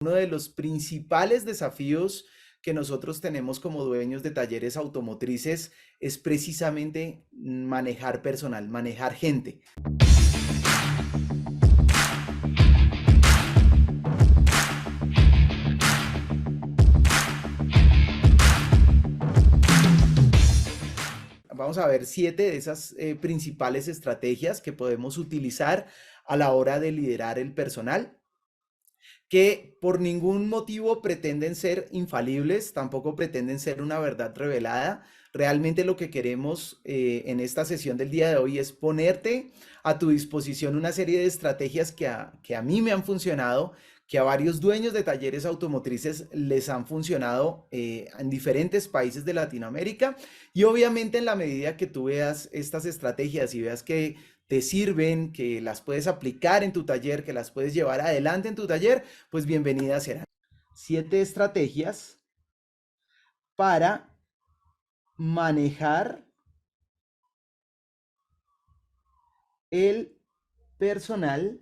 Uno de los principales desafíos que nosotros tenemos como dueños de talleres automotrices es precisamente manejar personal, manejar gente. Vamos a ver 7 de esas principales estrategias que podemos utilizar a la hora de liderar el personal, que por ningún motivo pretenden ser infalibles, tampoco pretenden ser una verdad revelada. Realmente lo que queremos en esta sesión del día de hoy es ponerte a tu disposición una serie de estrategias que a mí me han funcionado, que a varios dueños de talleres automotrices les han funcionado en diferentes países de Latinoamérica. Y obviamente en la medida que tú veas estas estrategias y veas que te sirven, que las puedes aplicar en tu taller, que las puedes llevar adelante en tu taller, pues bienvenidas serán. 7 estrategias para manejar el personal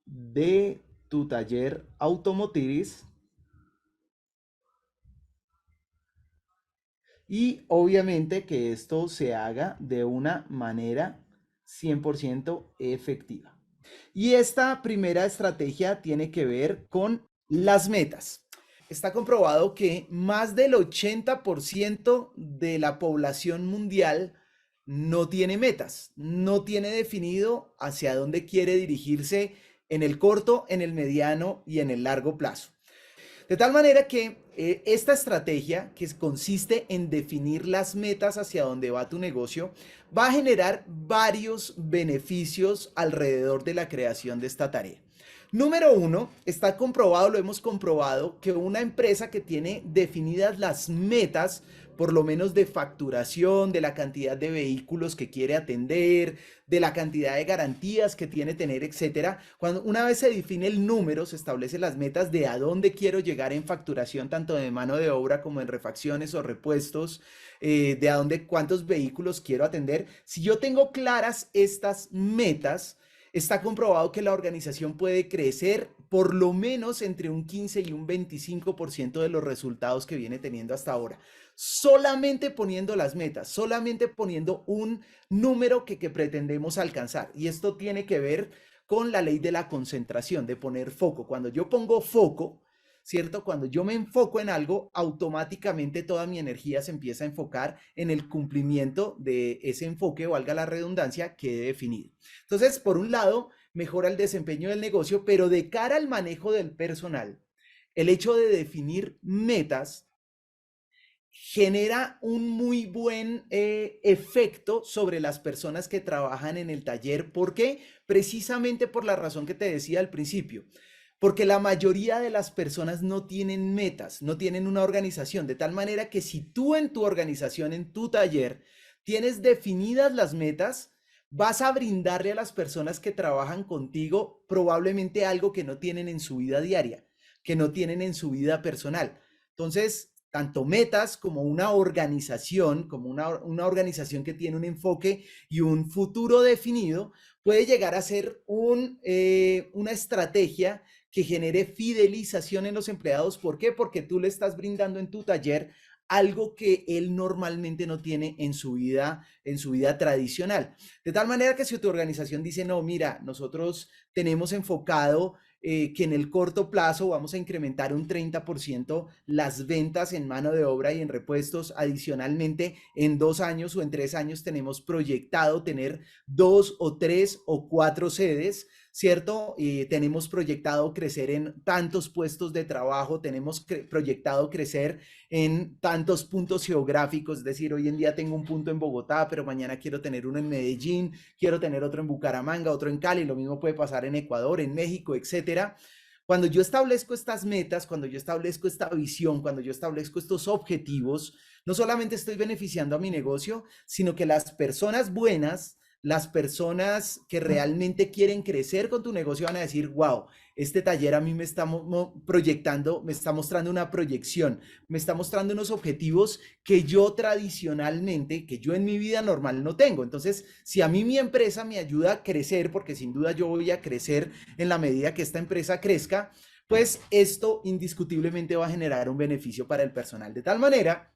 de tu taller automotriz y obviamente que esto se haga de una manera 100% efectiva. Y esta primera estrategia tiene que ver con las metas. Está comprobado que más del 80% de la población mundial no tiene metas, no tiene definido hacia dónde quiere dirigirse en el corto, en el mediano y en el largo plazo. De tal manera que esta estrategia, que consiste en definir las metas hacia dónde va tu negocio, va a generar varios beneficios alrededor de la creación de esta tarea. Número uno, está comprobado, lo hemos comprobado, que una empresa que tiene definidas las metas, por lo menos de facturación, de la cantidad de vehículos que quiere atender, de la cantidad de garantías que tiene tener, etcétera. Cuando una vez se define el número, se establecen las metas de a dónde quiero llegar en facturación, tanto de mano de obra como en refacciones o repuestos, de a dónde, cuántos vehículos quiero atender. Si yo tengo claras estas metas, está comprobado que la organización puede crecer por lo menos entre un 15 y un 25% de los resultados que viene teniendo hasta ahora. Solamente poniendo las metas, solamente poniendo un número que pretendemos alcanzar. Y esto tiene que ver con la ley de la concentración, de poner foco. Cuando yo pongo foco, ¿cierto? Cuando yo me enfoco en algo, automáticamente toda mi energía se empieza a enfocar en el cumplimiento de ese enfoque, valga la redundancia, que he definido. Entonces, por un lado, mejora el desempeño del negocio, pero de cara al manejo del personal, el hecho de definir metas genera un muy buen efecto sobre las personas que trabajan en el taller. ¿Por qué? Precisamente por la razón que te decía al principio. Porque la mayoría de las personas no tienen metas, no tienen una organización, de tal manera que si tú en tu organización, en tu taller, tienes definidas las metas, vas a brindarle a las personas que trabajan contigo probablemente algo que no tienen en su vida diaria, que no tienen en su vida personal. Entonces, tanto metas como una organización que tiene un enfoque y un futuro definido, puede llegar a ser una estrategia que genere fidelización en los empleados. ¿Por qué? Porque tú le estás brindando en tu taller algo que él normalmente no tiene en su vida tradicional. De tal manera que si tu organización dice, no, mira, nosotros tenemos enfocado que en el corto plazo vamos a incrementar un 30% las ventas en mano de obra y en repuestos. Adicionalmente, en 2 años o en 3 años tenemos proyectado tener 2 o 3 o 4 sedes, ¿cierto? Tenemos proyectado crecer en tantos puestos de trabajo, tenemos proyectado crecer en tantos puntos geográficos, es decir, hoy en día tengo un punto en Bogotá, pero mañana quiero tener uno en Medellín, quiero tener otro en Bucaramanga, otro en Cali, lo mismo puede pasar en Ecuador, en México, etcétera. Cuando yo establezco estas metas, cuando yo establezco esta visión, cuando yo establezco estos objetivos, no solamente estoy beneficiando a mi negocio, sino que las personas buenas las personas que realmente quieren crecer con tu negocio van a decir, wow, este taller a mí me está proyectando, me está mostrando una proyección, me está mostrando unos objetivos que yo tradicionalmente, que yo en mi vida normal no tengo. Entonces, si a mí mi empresa me ayuda a crecer, porque sin duda yo voy a crecer en la medida que esta empresa crezca, pues esto indiscutiblemente va a generar un beneficio para el personal. De tal manera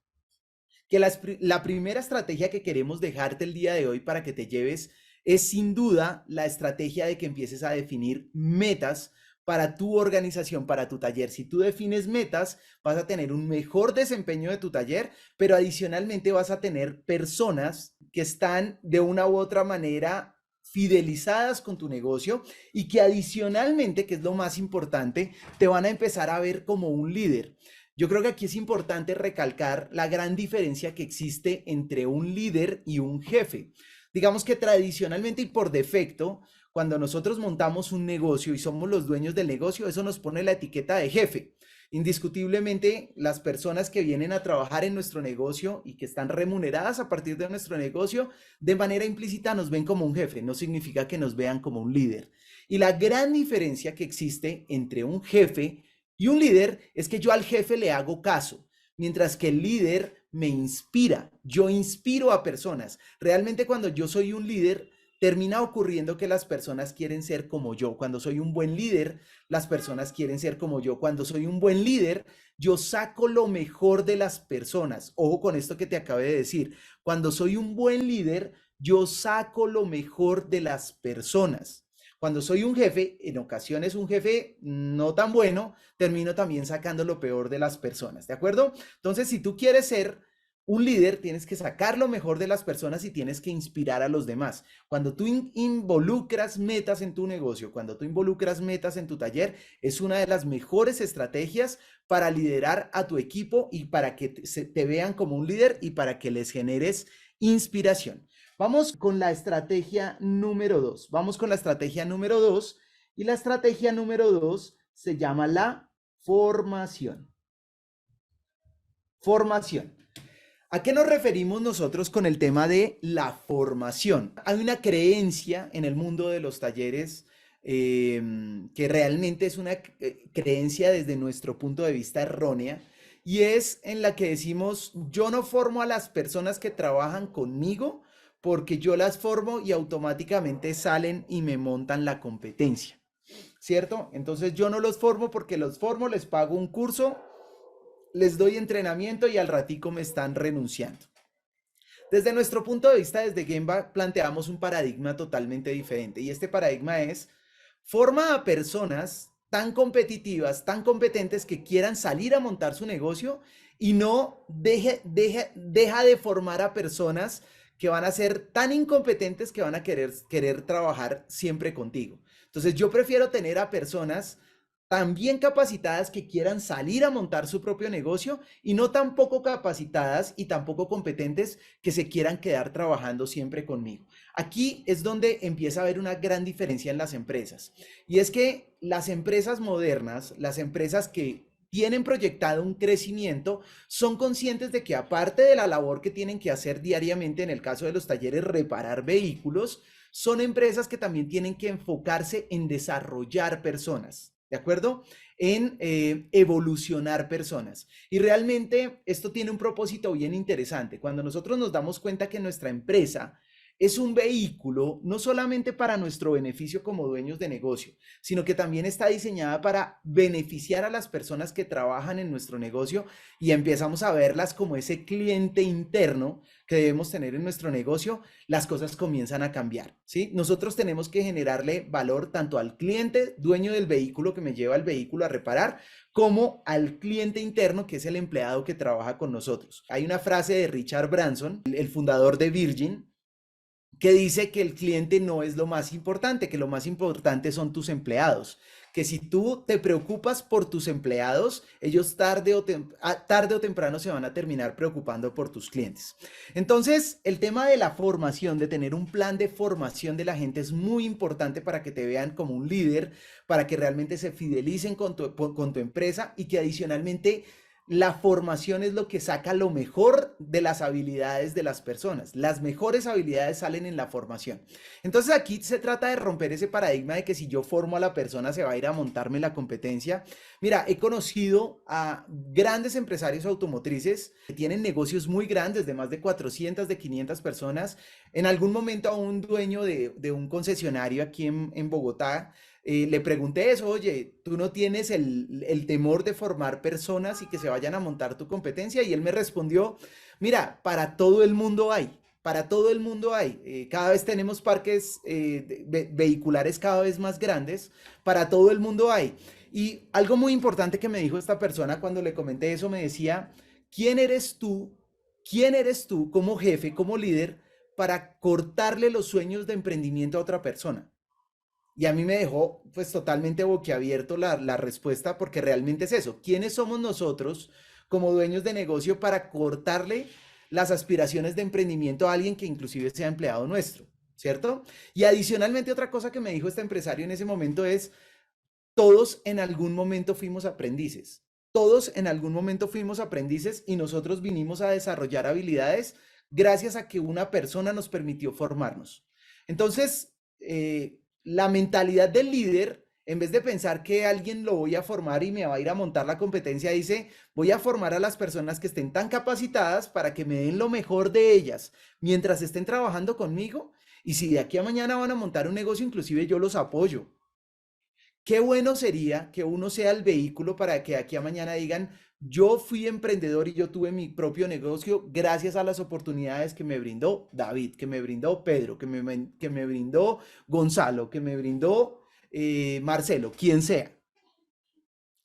que la primera estrategia que queremos dejarte el día de hoy para que te lleves es sin duda la estrategia de que empieces a definir metas para tu organización, para tu taller. Si tú defines metas, vas a tener un mejor desempeño de tu taller, pero adicionalmente vas a tener personas que están de una u otra manera fidelizadas con tu negocio y que adicionalmente, que es lo más importante, te van a empezar a ver como un líder. Yo creo que aquí es importante recalcar la gran diferencia que existe entre un líder y un jefe. Digamos que tradicionalmente y por defecto, cuando nosotros montamos un negocio y somos los dueños del negocio, eso nos pone la etiqueta de jefe. Indiscutiblemente, las personas que vienen a trabajar en nuestro negocio y que están remuneradas a partir de nuestro negocio, de manera implícita nos ven como un jefe, no significa que nos vean como un líder. Y la gran diferencia que existe entre un jefe y un líder es que yo al jefe le hago caso, mientras que el líder me inspira. Yo inspiro a personas. Realmente cuando yo soy un líder, termina ocurriendo que las personas quieren ser como yo. Cuando soy un buen líder, las personas quieren ser como yo. Cuando soy un buen líder, yo saco lo mejor de las personas. Ojo con esto que te acabé de decir. Cuando soy un buen líder, yo saco lo mejor de las personas. Cuando soy un jefe, en ocasiones un jefe no tan bueno, termino también sacando lo peor de las personas, ¿de acuerdo? Entonces, si tú quieres ser un líder, tienes que sacar lo mejor de las personas y tienes que inspirar a los demás. Cuando tú involucras metas en tu negocio, cuando tú involucras metas en tu taller, es una de las mejores estrategias para liderar a tu equipo y para que te vean como un líder y para que les generes inspiración. Vamos con la estrategia número 2. Vamos con la estrategia número 2 y la estrategia número 2 se llama la formación. Formación. ¿A qué nos referimos nosotros con el tema de la formación? Hay una creencia en el mundo de los talleres que realmente es una creencia desde nuestro punto de vista errónea y es en la que decimos, yo no formo a las personas que trabajan conmigo porque yo las formo y automáticamente salen y me montan la competencia, ¿cierto? Entonces yo no los formo porque los formo, les pago un curso, les doy entrenamiento y al ratico me están renunciando. Desde nuestro punto de vista, desde Gemba, planteamos un paradigma totalmente diferente y este paradigma es, forma a personas tan competitivas, tan competentes que quieran salir a montar su negocio y no deja de formar a personas que van a ser tan incompetentes que van a querer trabajar siempre contigo. Entonces yo prefiero tener a personas tan bien capacitadas que quieran salir a montar su propio negocio y no tan poco capacitadas y tan poco competentes que se quieran quedar trabajando siempre conmigo. Aquí es donde empieza a haber una gran diferencia en las empresas. Y es que las empresas modernas, las empresas que tienen proyectado un crecimiento, son conscientes de que aparte de la labor que tienen que hacer diariamente, en el caso de los talleres, reparar vehículos, son empresas que también tienen que enfocarse en desarrollar personas. ¿De acuerdo? En evolucionar personas. Y realmente esto tiene un propósito bien interesante. Cuando nosotros nos damos cuenta que nuestra empresa es un vehículo no solamente para nuestro beneficio como dueños de negocio, sino que también está diseñada para beneficiar a las personas que trabajan en nuestro negocio y empezamos a verlas como ese cliente interno que debemos tener en nuestro negocio, las cosas comienzan a cambiar, ¿sí? Nosotros tenemos que generarle valor tanto al cliente, dueño del vehículo que me lleva el vehículo a reparar, como al cliente interno, que es el empleado que trabaja con nosotros. Hay una frase de Richard Branson, el fundador de Virgin, que dice que el cliente no es lo más importante, que lo más importante son tus empleados, que si tú te preocupas por tus empleados, ellos tarde o temprano se van a terminar preocupando por tus clientes. Entonces, el tema de la formación, de tener un plan de formación de la gente es muy importante para que te vean como un líder, para que realmente se fidelicen con tu empresa y que adicionalmente la formación es lo que saca lo mejor de las habilidades de las personas. Las mejores habilidades salen en la formación. Entonces aquí se trata de romper ese paradigma de que si yo formo a la persona se va a ir a montarme la competencia. Mira, he conocido a grandes empresarios automotrices que tienen negocios muy grandes de más de 400, de 500 personas. En algún momento a un dueño de un concesionario aquí en Bogotá le pregunté eso, oye, ¿tú no tienes el temor de formar personas y que se vayan a montar tu competencia? Y él me respondió, mira, para todo el mundo hay, para todo el mundo hay. Cada vez tenemos parques vehiculares cada vez más grandes, para todo el mundo hay. Y algo muy importante que me dijo esta persona cuando le comenté eso, me decía, ¿quién eres tú? ¿Quién eres tú como jefe, como líder, para cortarle los sueños de emprendimiento a otra persona? Y a mí me dejó pues totalmente boquiabierto la respuesta porque realmente es eso. ¿Quiénes somos nosotros como dueños de negocio para cortarle las aspiraciones de emprendimiento a alguien que inclusive sea empleado nuestro? ¿Cierto? Y adicionalmente otra cosa que me dijo este empresario en ese momento es, todos en algún momento fuimos aprendices. Todos en algún momento fuimos aprendices y nosotros vinimos a desarrollar habilidades gracias a que una persona nos permitió formarnos. Entonces, la mentalidad del líder, en vez de pensar que alguien lo voy a formar y me va a ir a montar la competencia, dice, voy a formar a las personas que estén tan capacitadas para que me den lo mejor de ellas mientras estén trabajando conmigo. Y si de aquí a mañana van a montar un negocio, inclusive yo los apoyo. Qué bueno sería que uno sea el vehículo para que de aquí a mañana digan, yo fui emprendedor y yo tuve mi propio negocio gracias a las oportunidades que me brindó David, que me brindó Pedro, que me brindó Gonzalo, que me brindó Marcelo, quien sea.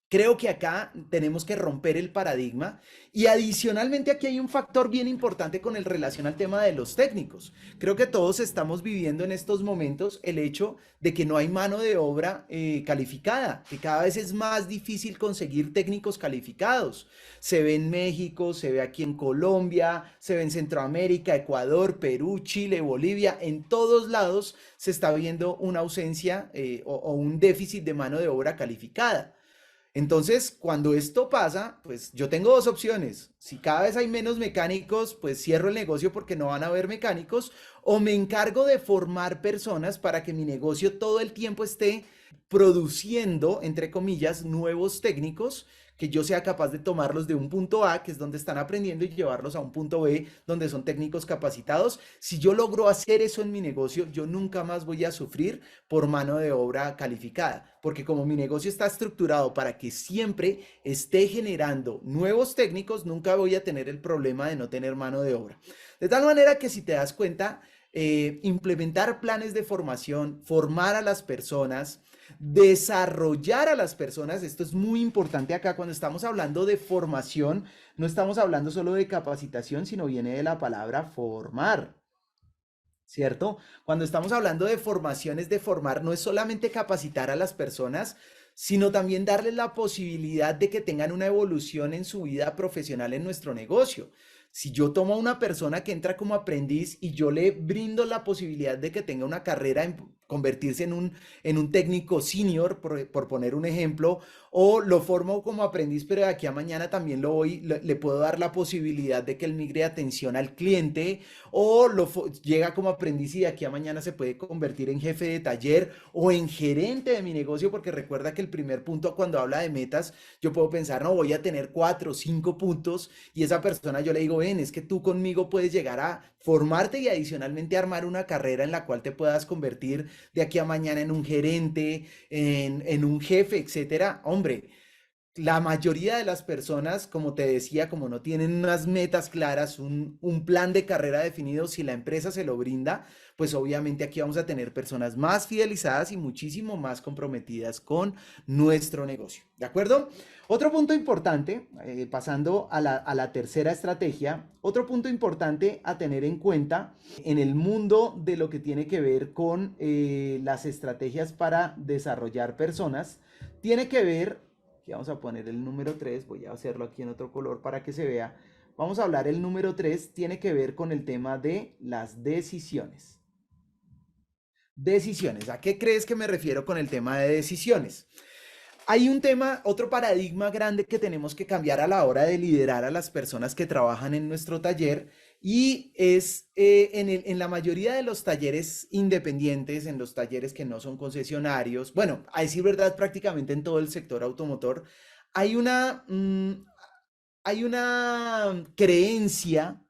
Creo que acá tenemos que romper el paradigma y adicionalmente aquí hay un factor bien importante con el relación al tema de los técnicos. Creo que todos estamos viviendo en estos momentos el hecho de que no hay mano de obra calificada, que cada vez es más difícil conseguir técnicos calificados. Se ve en México, se ve aquí en Colombia, se ve en Centroamérica, Ecuador, Perú, Chile, Bolivia, en todos lados se está viendo una ausencia o un déficit de mano de obra calificada. Entonces, cuando esto pasa, pues yo tengo dos opciones. Si cada vez hay menos mecánicos, pues cierro el negocio porque no van a haber mecánicos, o me encargo de formar personas para que mi negocio todo el tiempo esté produciendo, entre comillas, nuevos técnicos que yo sea capaz de tomarlos de un punto A, que es donde están aprendiendo, y llevarlos a un punto B, donde son técnicos capacitados. Si yo logro hacer eso en mi negocio, yo nunca más voy a sufrir por mano de obra calificada, porque como mi negocio está estructurado para que siempre esté generando nuevos técnicos, nunca voy a tener el problema de no tener mano de obra. De tal manera que si te das cuenta, implementar planes de formación, formar a las personas, desarrollar a las personas, esto es muy importante acá cuando estamos hablando de formación, no estamos hablando solo de capacitación, sino viene de la palabra formar. ¿Cierto? Cuando estamos hablando de formación, es de formar, no es solamente capacitar a las personas, sino también darles la posibilidad de que tengan una evolución en su vida profesional en nuestro negocio. Si yo tomo a una persona que entra como aprendiz y yo le brindo la posibilidad de que tenga una carrera en convertirse en un técnico senior, por poner un ejemplo, o lo formo como aprendiz, pero de aquí a mañana también le puedo dar la posibilidad de que él migre atención al cliente, o llega como aprendiz y de aquí a mañana se puede convertir en jefe de taller o en gerente de mi negocio, porque recuerda que el primer punto cuando habla de metas, yo puedo pensar, no, voy a tener 4 o 5 puntos y esa persona yo le digo, ven, es que tú conmigo puedes llegar a formarte y adicionalmente armar una carrera en la cual te puedas convertir de aquí a mañana en un gerente, en un jefe, etcétera. Hombre, la mayoría de las personas, como te decía, como no tienen unas metas claras, un plan de carrera definido, si la empresa se lo brinda, pues obviamente aquí vamos a tener personas más fidelizadas y muchísimo más comprometidas con nuestro negocio. ¿De acuerdo? Otro punto importante, pasando a la tercera estrategia, otro punto importante a tener en cuenta en el mundo de lo que tiene que ver con las estrategias para desarrollar personas, tiene que ver. Aquí vamos a poner el número 3, voy a hacerlo aquí en otro color para que se vea. Vamos a hablar, el número 3 tiene que ver con el tema de las decisiones. Decisiones, ¿a qué crees que me refiero con el tema de decisiones? Hay un tema, otro paradigma grande que tenemos que cambiar a la hora de liderar a las personas que trabajan en nuestro taller y es en la mayoría de los talleres independientes, en los talleres que no son concesionarios, bueno, a decir verdad, prácticamente en todo el sector automotor, hay hay una creencia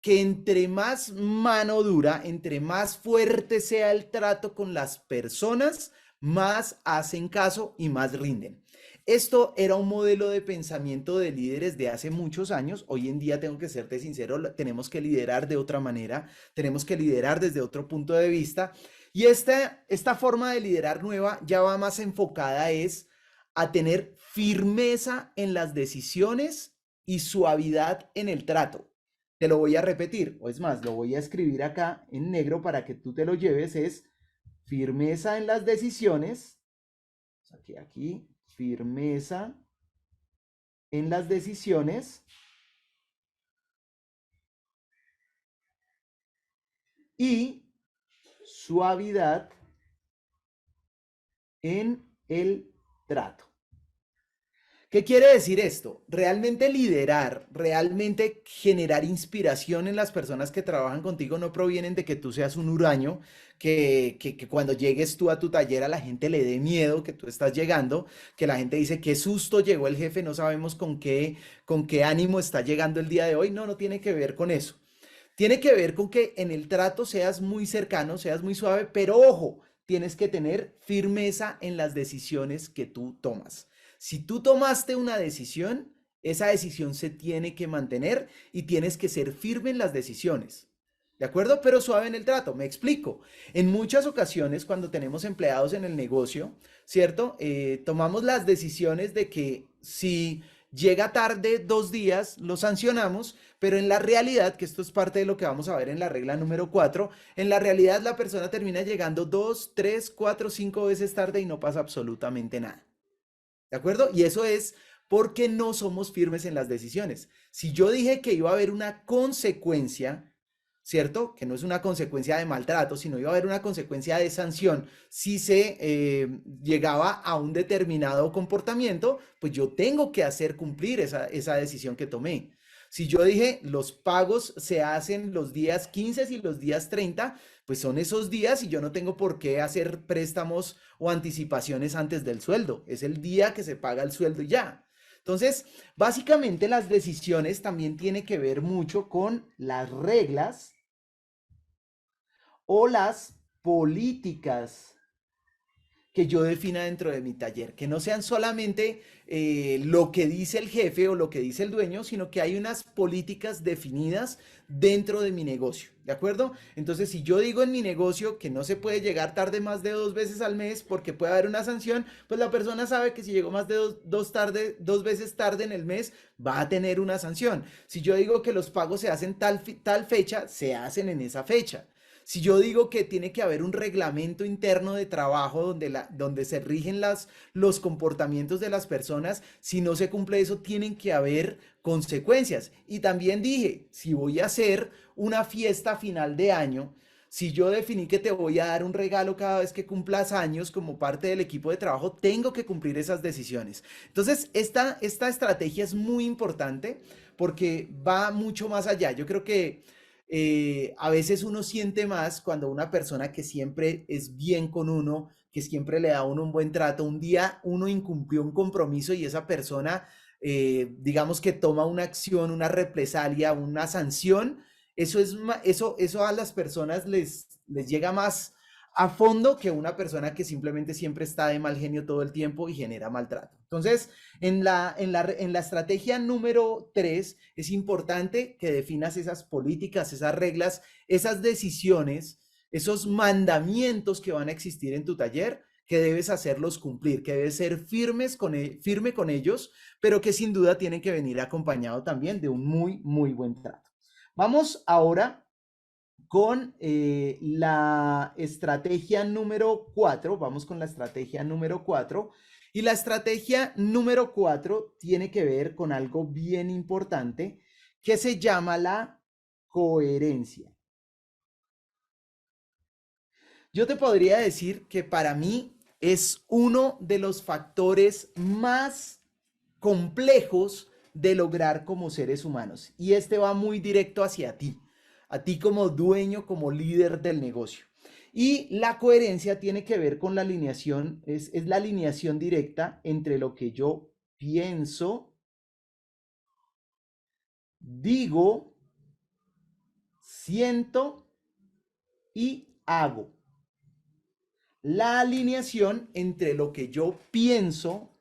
que entre más mano dura, entre más fuerte sea el trato con las personas, más hacen caso y más rinden. Esto era un modelo de pensamiento de líderes de hace muchos años. Hoy en día, tengo que serte sincero, tenemos que liderar de otra manera, tenemos que liderar desde otro punto de vista. Y esta forma de liderar nueva ya va más enfocada es a tener firmeza en las decisiones y suavidad en el trato. Te lo voy a repetir, o es más, lo voy a escribir acá en negro para que tú te lo lleves, es firmeza en las decisiones, aquí, firmeza en las decisiones y suavidad en el trato. ¿Qué quiere decir esto? Realmente liderar, realmente generar inspiración en las personas que trabajan contigo no provienen de que tú seas un huraño, que cuando llegues tú a tu taller a la gente le dé miedo que tú estás llegando, que la gente dice, qué susto llegó el jefe, no sabemos con qué ánimo está llegando el día de hoy. No, no tiene que ver con eso. Tiene que ver con que en el trato seas muy cercano, seas muy suave, pero ojo, tienes que tener firmeza en las decisiones que tú tomas. Si tú tomaste una decisión, esa decisión se tiene que mantener y tienes que ser firme en las decisiones. ¿De acuerdo? Pero suave en el trato. Me explico. En muchas ocasiones, cuando tenemos empleados en el negocio, ¿cierto? Tomamos las decisiones de que si llega tarde 2 días, lo sancionamos, pero en la realidad, que esto es parte de lo que vamos a ver en la regla número 4, en la realidad la persona termina llegando 2, 3, 4, 5 veces tarde y no pasa absolutamente nada. ¿De acuerdo? Y eso es porque no somos firmes en las decisiones. Si yo dije que iba a haber una consecuencia, ¿cierto? Que no es una consecuencia de maltrato, sino iba a haber una consecuencia de sanción si se llegaba a un determinado comportamiento, pues yo tengo que hacer cumplir esa decisión que tomé. Si yo dije los pagos se hacen los días 15 y los días 30, pues son esos días y yo no tengo por qué hacer préstamos o anticipaciones antes del sueldo. Es el día que se paga el sueldo y ya. Entonces, básicamente las decisiones también tienen que ver mucho con las reglas o las políticas que yo defina dentro de mi taller, que no sean solamente lo que dice el jefe o lo que dice el dueño, sino que hay unas políticas definidas dentro de mi negocio, ¿de acuerdo? Entonces, si yo digo en mi negocio que no se puede llegar tarde más de 2 veces al mes porque puede haber una sanción, pues la persona sabe que si llegó más de dos veces tarde en el mes, va a tener una sanción. Si yo digo que los pagos se hacen tal fecha, se hacen en esa fecha. Si yo digo que tiene que haber un reglamento interno de trabajo donde se rigen los comportamientos de las personas, si no se cumple eso, tienen que haber consecuencias. Y también dije, si voy a hacer una fiesta final de año, si yo definí que te voy a dar un regalo cada vez que cumplas años como parte del equipo de trabajo, tengo que cumplir esas decisiones. Entonces, esta estrategia es muy importante porque va mucho más allá. Yo creo que a veces uno siente más cuando una persona que siempre es bien con uno, que siempre le da a uno un buen trato, un día uno incumplió un compromiso y esa persona, digamos que toma una acción, una represalia, una sanción, eso a las personas les llega más a fondo que una persona que simplemente siempre está de mal genio todo el tiempo y genera maltrato. Entonces, en la estrategia número 3 es importante que definas esas políticas, esas reglas, esas decisiones, esos mandamientos que van a existir en tu taller, que debes hacerlos cumplir, que debes ser firme con ellos, pero que sin duda tienen que venir acompañado también de un muy, muy buen trato. Vamos ahora con la estrategia número 4. Vamos con la estrategia número 4. Y la estrategia número 4 tiene que ver con algo bien importante que se llama la coherencia. Yo te podría decir que para mí es uno de los factores más complejos de lograr como seres humanos. Y este va muy directo hacia ti, a ti como dueño, como líder del negocio. Y la coherencia tiene que ver con la alineación, es la alineación directa entre lo que yo pienso, digo, siento y hago. La alineación entre lo que yo pienso,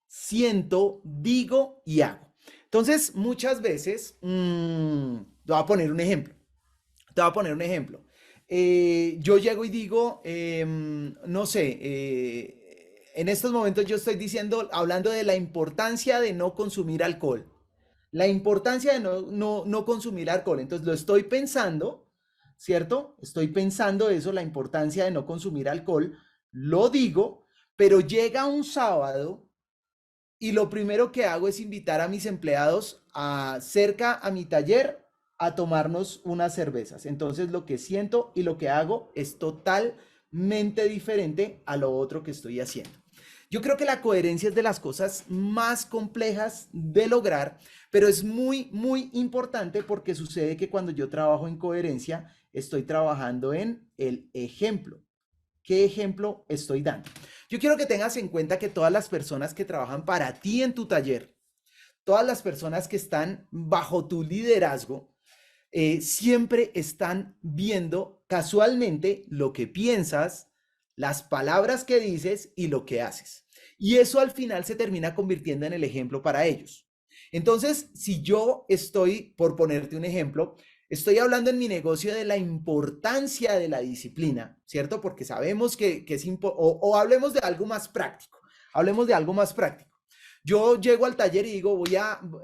siento, digo y hago. Entonces, muchas veces, te voy a poner un ejemplo. Te voy a poner un ejemplo. Yo llego y digo, no sé, en estos momentos yo estoy diciendo, hablando de la importancia de no consumir alcohol. La importancia de no consumir alcohol. Entonces lo estoy pensando, ¿cierto? Estoy pensando eso, la importancia de no consumir alcohol. Lo digo, pero llega un sábado y lo primero que hago es invitar a mis empleados cerca a mi taller a tomarnos unas cervezas. Entonces lo que siento y lo que hago es totalmente diferente a lo otro que estoy haciendo. Yo creo que la coherencia es de las cosas más complejas de lograr, pero es muy, muy importante porque sucede que cuando yo trabajo en coherencia, estoy trabajando en el ejemplo. ¿Qué ejemplo estoy dando? Yo quiero que tengas en cuenta que todas las personas que trabajan para ti en tu taller, todas las personas que están bajo tu liderazgo, siempre están viendo casualmente lo que piensas, las palabras que dices y lo que haces. Y eso al final se termina convirtiendo en el ejemplo para ellos. Entonces, si yo estoy, por ponerte un ejemplo, estoy hablando en mi negocio de la importancia de la disciplina, ¿cierto? Porque sabemos que es importante, o hablemos de algo más práctico, hablemos de algo más práctico. Yo llego al taller y digo,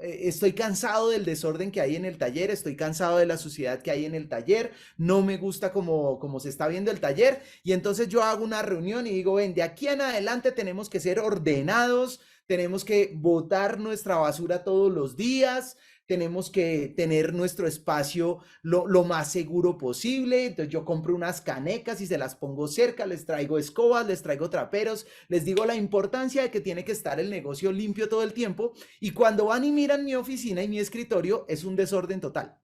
estoy cansado del desorden que hay en el taller, estoy cansado de la suciedad que hay en el taller, no me gusta como se está viendo el taller, y entonces yo hago una reunión y digo, ven, de aquí en adelante tenemos que ser ordenados, tenemos que botar nuestra basura todos los días, tenemos que tener nuestro espacio lo más seguro posible. Entonces yo compro unas canecas y se las pongo cerca, les traigo escobas, les traigo traperos, les digo la importancia de que tiene que estar el negocio limpio todo el tiempo. Y cuando van y miran mi oficina y mi escritorio, es un desorden total.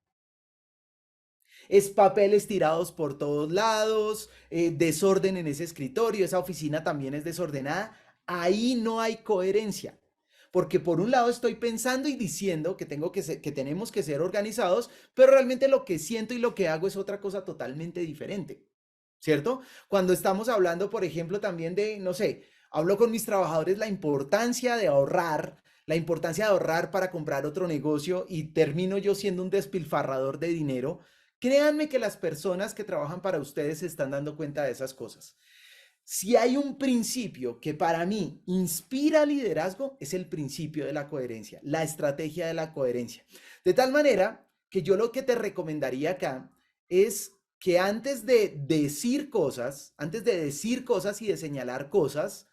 Es papeles tirados por todos lados, desorden en ese escritorio, esa oficina también es desordenada. Ahí no hay coherencia. Porque por un lado estoy pensando y diciendo que tenemos que ser organizados, pero realmente lo que siento y lo que hago es otra cosa totalmente diferente, ¿cierto? Cuando estamos hablando, por ejemplo, también de, no sé, hablo con mis trabajadores la importancia de ahorrar para comprar otro negocio y termino yo siendo un despilfarrador de dinero. Créanme que las personas que trabajan para ustedes se están dando cuenta de esas cosas. Si hay un principio que para mí inspira liderazgo, es el principio de la coherencia, la estrategia de la coherencia. De tal manera que yo lo que te recomendaría acá es que antes de decir cosas y de señalar cosas,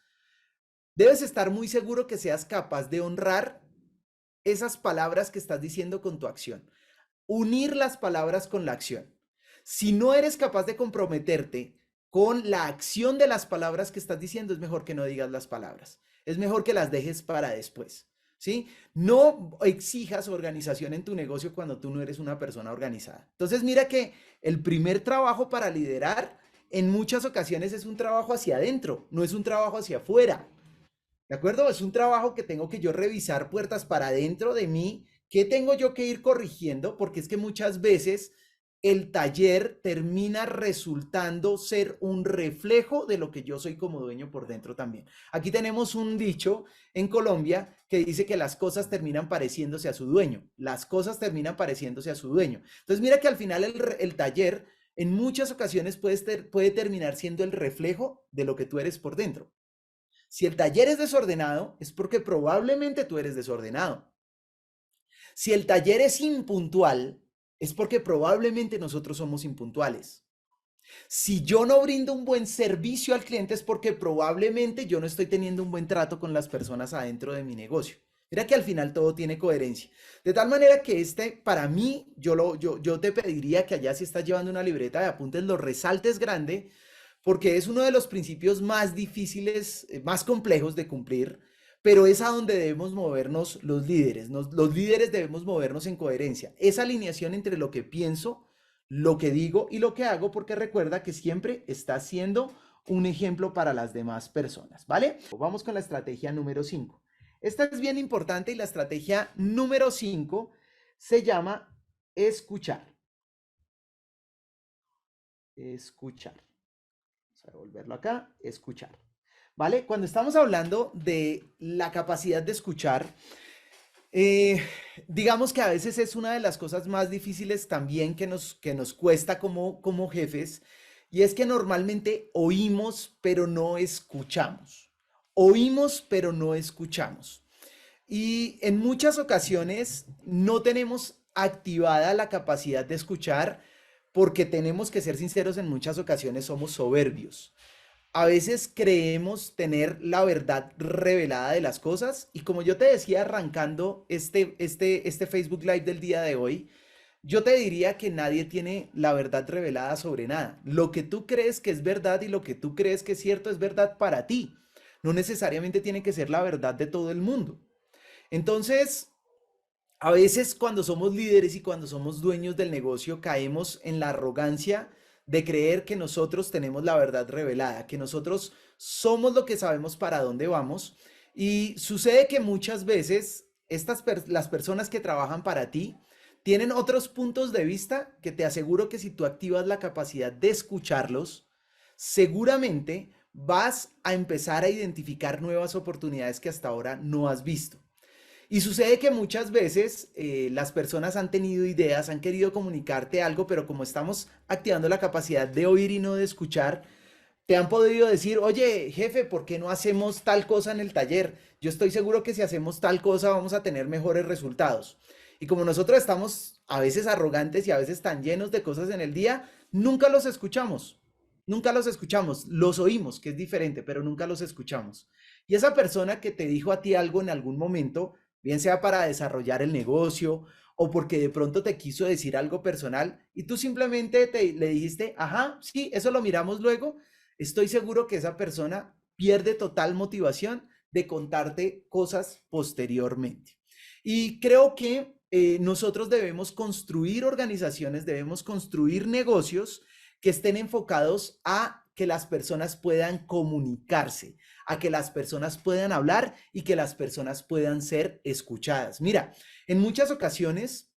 debes estar muy seguro que seas capaz de honrar esas palabras que estás diciendo con tu acción. Unir las palabras con la acción. Si no eres capaz de comprometerte con la acción de las palabras que estás diciendo, es mejor que no digas las palabras. Es mejor que las dejes para después, ¿sí? No exijas organización en tu negocio cuando tú no eres una persona organizada. Entonces, mira que el primer trabajo para liderar en muchas ocasiones es un trabajo hacia adentro, no es un trabajo hacia afuera. ¿De acuerdo? Es un trabajo que tengo que yo revisar puertas para adentro de mí. ¿Qué tengo yo que ir corrigiendo? Porque es que muchas veces el taller termina resultando ser un reflejo de lo que yo soy como dueño por dentro también. Aquí tenemos un dicho en Colombia que dice que las cosas terminan pareciéndose a su dueño. Las cosas terminan pareciéndose a su dueño. Entonces mira que al final el taller en muchas ocasiones puede terminar siendo el reflejo de lo que tú eres por dentro. Si el taller es desordenado, es porque probablemente tú eres desordenado. Si el taller es impuntual, es porque probablemente nosotros somos impuntuales. Si yo no brindo un buen servicio al cliente, es porque probablemente yo no estoy teniendo un buen trato con las personas adentro de mi negocio. Mira que al final todo tiene coherencia. De tal manera que para mí, yo te pediría que allá si estás llevando una libreta de apuntes, lo resaltes grande, porque es uno de los principios más difíciles, más complejos de cumplir, pero es a donde debemos movernos los líderes. Los líderes debemos movernos en coherencia. Esa alineación entre lo que pienso, lo que digo y lo que hago, porque recuerda que siempre está siendo un ejemplo para las demás personas, ¿vale? Vamos con la estrategia número 5. Esta es bien importante y la estrategia número 5 se llama escuchar. Escuchar. Vamos a devolverlo acá, escuchar. ¿Vale? Cuando estamos hablando de la capacidad de escuchar, eh, digamos que a veces es una de las cosas más difíciles también que nos cuesta como jefes, y es que normalmente oímos, pero no escuchamos. Oímos, pero no escuchamos. Y en muchas ocasiones no tenemos activada la capacidad de escuchar porque tenemos que ser sinceros, en muchas ocasiones somos soberbios. A veces creemos tener la verdad revelada de las cosas y como yo te decía arrancando este Facebook Live del día de hoy, yo te diría que nadie tiene la verdad revelada sobre nada. Lo que tú crees que es verdad y lo que tú crees que es cierto es verdad para ti. No necesariamente tiene que ser la verdad de todo el mundo. Entonces, a veces cuando somos líderes y cuando somos dueños del negocio caemos en la arrogancia de creer que nosotros tenemos la verdad revelada, que nosotros somos lo que sabemos para dónde vamos. Y sucede que muchas veces las personas que trabajan para ti tienen otros puntos de vista que te aseguro que si tú activas la capacidad de escucharlos, seguramente vas a empezar a identificar nuevas oportunidades que hasta ahora no has visto. Y sucede que muchas veces las personas han tenido ideas, han querido comunicarte algo, pero como estamos activando la capacidad de oír y no de escuchar, te han podido decir, oye, jefe, ¿por qué no hacemos tal cosa en el taller? Yo estoy seguro que si hacemos tal cosa vamos a tener mejores resultados. Y como nosotros estamos a veces arrogantes y a veces tan llenos de cosas en el día, nunca los escuchamos. Nunca los escuchamos, los oímos, que es diferente, pero nunca los escuchamos. Y esa persona que te dijo a ti algo en algún momento, bien sea para desarrollar el negocio o porque de pronto te quiso decir algo personal y tú simplemente le dijiste, ajá, sí, eso lo miramos luego, estoy seguro que esa persona pierde total motivación de contarte cosas posteriormente. Y creo que nosotros debemos construir organizaciones, debemos construir negocios que estén enfocados a que las personas puedan comunicarse, a que las personas puedan hablar y que las personas puedan ser escuchadas. Mira, en muchas ocasiones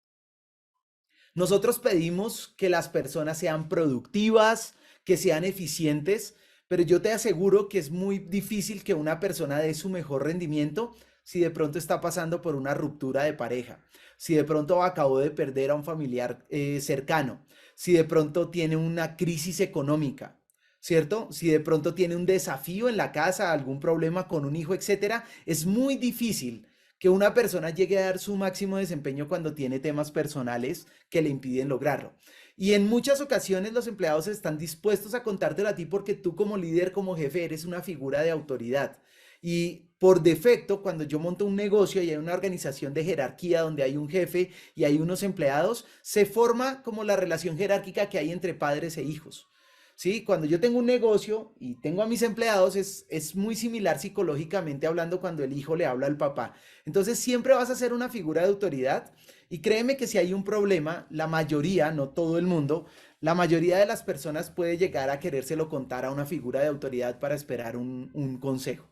nosotros pedimos que las personas sean productivas, que sean eficientes, pero yo te aseguro que es muy difícil que una persona dé su mejor rendimiento si de pronto está pasando por una ruptura de pareja, si de pronto acabó de perder a un familiar cercano, si de pronto tiene una crisis económica, ¿cierto? Si de pronto tiene un desafío en la casa, algún problema con un hijo, etcétera, es muy difícil que una persona llegue a dar su máximo desempeño cuando tiene temas personales que le impiden lograrlo. Y en muchas ocasiones los empleados están dispuestos a contártelo a ti porque tú como líder, como jefe, eres una figura de autoridad. Y por defecto, cuando yo monto un negocio y hay una organización de jerarquía donde hay un jefe y hay unos empleados, se forma como la relación jerárquica que hay entre padres e hijos. ¿Sí? Cuando yo tengo un negocio y tengo a mis empleados, es muy similar psicológicamente hablando cuando el hijo le habla al papá. Entonces siempre vas a ser una figura de autoridad y créeme que si hay un problema, la mayoría, no todo el mundo, la mayoría de las personas puede llegar a querérselo contar a una figura de autoridad para esperar un consejo.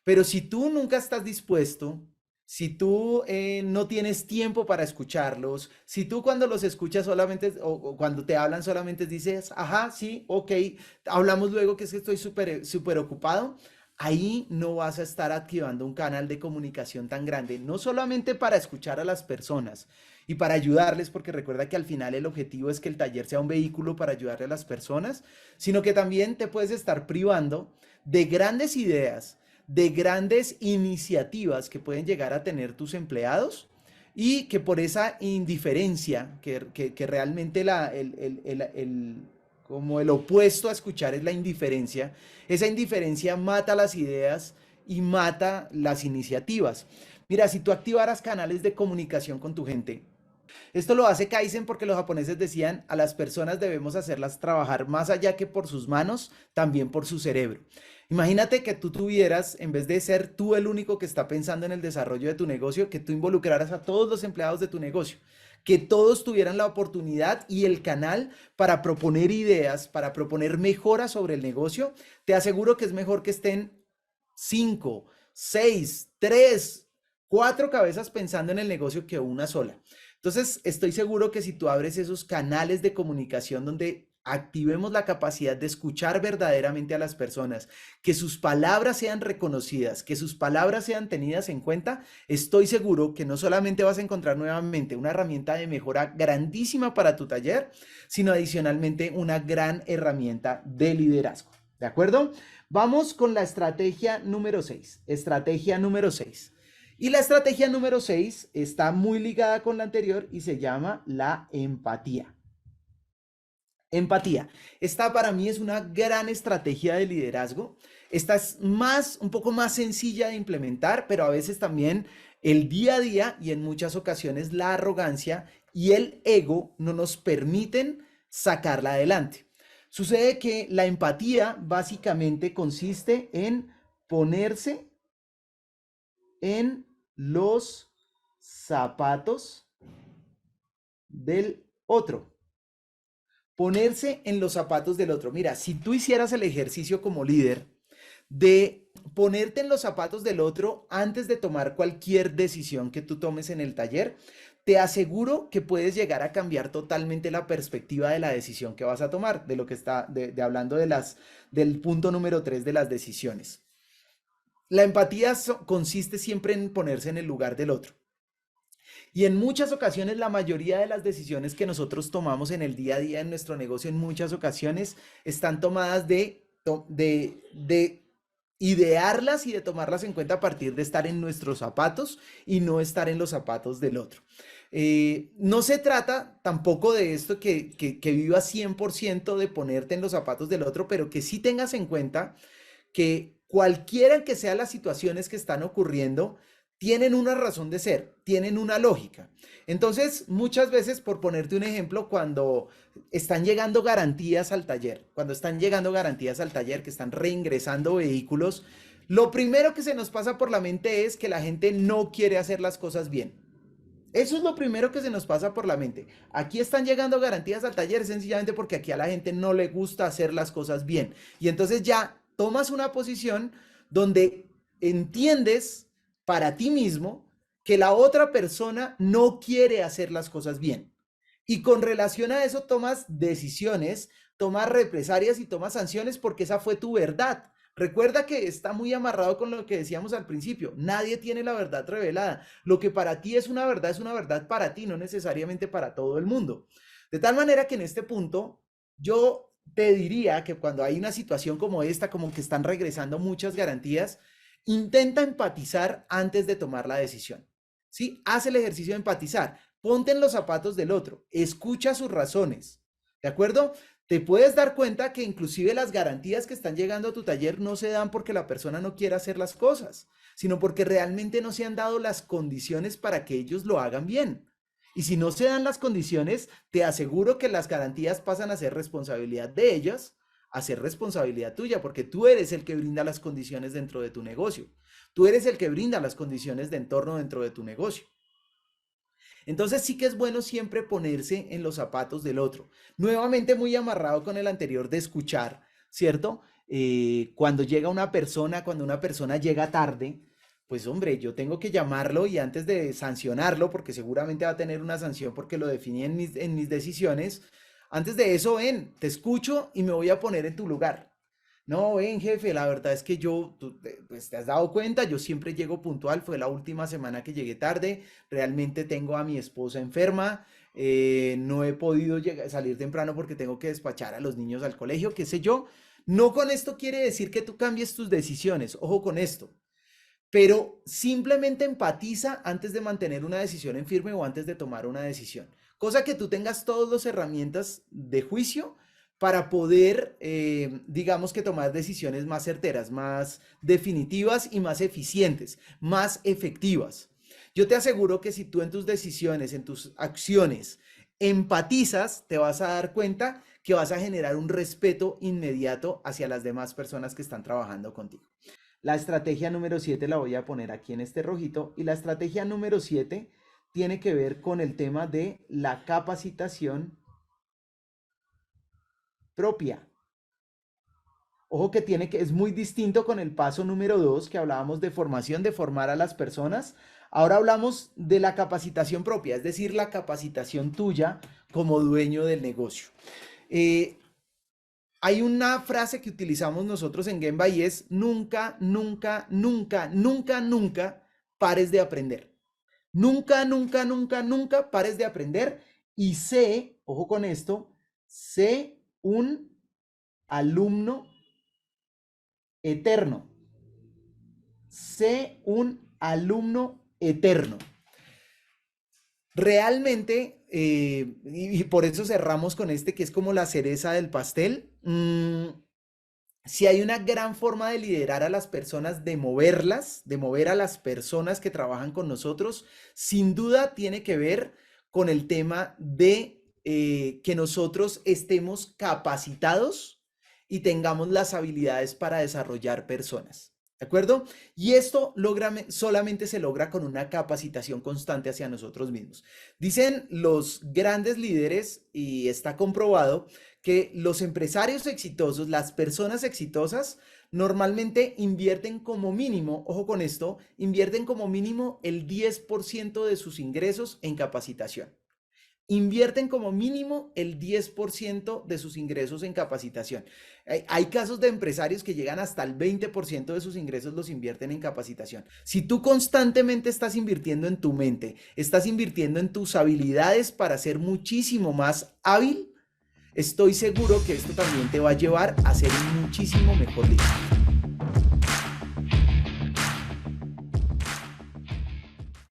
Pero si tú nunca estás dispuesto, si tú no tienes tiempo para escucharlos, si tú cuando los escuchas solamente o cuando te hablan solamente dices, ajá, sí, ok, hablamos luego que es que estoy súper ocupado, ahí no vas a estar activando un canal de comunicación tan grande, no solamente para escuchar a las personas y para ayudarles, porque recuerda que al final el objetivo es que el taller sea un vehículo para ayudarle a las personas, sino que también te puedes estar privando de grandes ideas, de grandes iniciativas que pueden llegar a tener tus empleados y que por esa indiferencia, que realmente como el opuesto a escuchar es la indiferencia, esa indiferencia mata las ideas y mata las iniciativas. Mira, si tú activaras canales de comunicación con tu gente, Esto lo hace Kaizen porque los japoneses decían, a las personas debemos hacerlas trabajar más allá que por sus manos, también por su cerebro. Imagínate que tú tuvieras, en vez de ser tú el único que está pensando en el desarrollo de tu negocio, que tú involucraras a todos los empleados de tu negocio, que todos tuvieran la oportunidad y el canal para proponer ideas, para proponer mejoras sobre el negocio. Te aseguro que es mejor que estén 5, 6, 3, 4 cabezas pensando en el negocio que una sola. Entonces, estoy seguro que si tú abres esos canales de comunicación donde activemos la capacidad de escuchar verdaderamente a las personas, que sus palabras sean reconocidas, que sus palabras sean tenidas en cuenta, estoy seguro que no solamente vas a encontrar nuevamente una herramienta de mejora grandísima para tu taller, sino adicionalmente una gran herramienta de liderazgo. ¿De acuerdo? Vamos con la estrategia número 6. Estrategia número 6. Y la estrategia número 6 está muy ligada con la anterior y se llama la empatía. Empatía. Esta para mí es una gran estrategia de liderazgo. Esta es un poco más sencilla de implementar, pero a veces también el día a día y en muchas ocasiones la arrogancia y el ego no nos permiten sacarla adelante. Sucede que la empatía básicamente consiste en ponerse en los zapatos del otro. Ponerse en los zapatos del otro. Mira, si tú hicieras el ejercicio como líder de ponerte en los zapatos del otro antes de tomar cualquier decisión que tú tomes en el taller, te aseguro que puedes llegar a cambiar totalmente la perspectiva de la decisión que vas a tomar, de lo que está hablando del punto número 3 de las decisiones. La empatía consiste siempre en ponerse en el lugar del otro. Y en muchas ocasiones, la mayoría de las decisiones que nosotros tomamos en el día a día en nuestro negocio, en muchas ocasiones, están tomadas de idearlas y de tomarlas en cuenta a partir de estar en nuestros zapatos y no estar en los zapatos del otro. No se trata tampoco de esto que vivas 100% de ponerte en los zapatos del otro, pero que sí tengas en cuenta que cualquiera que sean las situaciones que están ocurriendo, tienen una razón de ser, tienen una lógica. Entonces, muchas veces, por ponerte un ejemplo, cuando están llegando garantías al taller, que están reingresando vehículos, lo primero que se nos pasa por la mente es que la gente no quiere hacer las cosas bien. Eso es lo primero que se nos pasa por la mente. Aquí están llegando garantías al taller sencillamente porque aquí a la gente no le gusta hacer las cosas bien. Y entonces ya tomas una posición donde entiendes para ti mismo que la otra persona no quiere hacer las cosas bien. Y con relación a eso tomas decisiones, tomas represalias y tomas sanciones porque esa fue tu verdad. Recuerda que está muy amarrado con lo que decíamos al principio. Nadie tiene la verdad revelada. Lo que para ti es una verdad para ti, no necesariamente para todo el mundo. De tal manera que en este punto yo te diría que cuando hay una situación como esta, como que están regresando muchas garantías, intenta empatizar antes de tomar la decisión. ¿Sí? Haz el ejercicio de empatizar. Ponte en los zapatos del otro. Escucha sus razones. ¿De acuerdo? Te puedes dar cuenta que inclusive las garantías que están llegando a tu taller no se dan porque la persona no quiera hacer las cosas, sino porque realmente no se han dado las condiciones para que ellos lo hagan bien. Y si no se dan las condiciones, te aseguro que las garantías pasan a ser responsabilidad de ellas, a ser responsabilidad tuya, porque tú eres el que brinda las condiciones dentro de tu negocio. Tú eres el que brinda las condiciones de entorno dentro de tu negocio. Entonces sí que es bueno siempre ponerse en los zapatos del otro. Nuevamente muy amarrado con el anterior de escuchar, ¿cierto? Cuando llega una persona, cuando una persona llega tarde, pues hombre, yo tengo que llamarlo y antes de sancionarlo, porque seguramente va a tener una sanción porque lo definí en mis decisiones, antes de eso, ven, te escucho y me voy a poner en tu lugar. No, ven, jefe, la verdad es que pues te has dado cuenta, yo siempre llego puntual, fue la última semana que llegué tarde, realmente tengo a mi esposa enferma, no he podido salir temprano porque tengo que despachar a los niños al colegio, qué sé yo. No con esto quiere decir que tú cambies tus decisiones, ojo con esto, pero simplemente empatiza antes de mantener una decisión en firme o antes de tomar una decisión. Cosa que tú tengas todas las herramientas de juicio para poder, digamos que tomar decisiones más certeras, más definitivas y más eficientes, más efectivas. Yo te aseguro que si tú en tus decisiones, en tus acciones, empatizas, te vas a dar cuenta que vas a generar un respeto inmediato hacia las demás personas que están trabajando contigo. La estrategia número 7 la voy a poner aquí en este rojito y la estrategia número 7 tiene que ver con el tema de la capacitación propia. Ojo que es muy distinto con el paso número 2 que hablábamos de formación, de formar a las personas. Ahora hablamos de la capacitación propia, es decir, la capacitación tuya como dueño del negocio. Hay una frase que utilizamos nosotros en Gemba y es nunca, nunca, nunca, nunca, nunca pares de aprender. Nunca, nunca, nunca, nunca pares de aprender y sé, ojo con esto, sé un alumno eterno. Sé un alumno eterno. Realmente, y por eso cerramos con este que es como la cereza del pastel, si hay una gran forma de liderar a las personas, de moverlas, de mover a las personas que trabajan con nosotros, sin duda tiene que ver con el tema de que nosotros estemos capacitados y tengamos las habilidades para desarrollar personas. ¿De acuerdo? Y esto solamente se logra con una capacitación constante hacia nosotros mismos. Dicen los grandes líderes, y está comprobado, que los empresarios exitosos, las personas exitosas, normalmente invierten como mínimo, ojo con esto, invierten como mínimo el 10% de sus ingresos en capacitación. Invierten como mínimo el 10% de sus ingresos en capacitación. Hay casos de empresarios que llegan hasta el 20% de sus ingresos los invierten en capacitación. Si tú constantemente estás invirtiendo en tu mente, estás invirtiendo en tus habilidades para ser muchísimo más hábil, estoy seguro que esto también te va a llevar a ser un muchísimo mejor líder.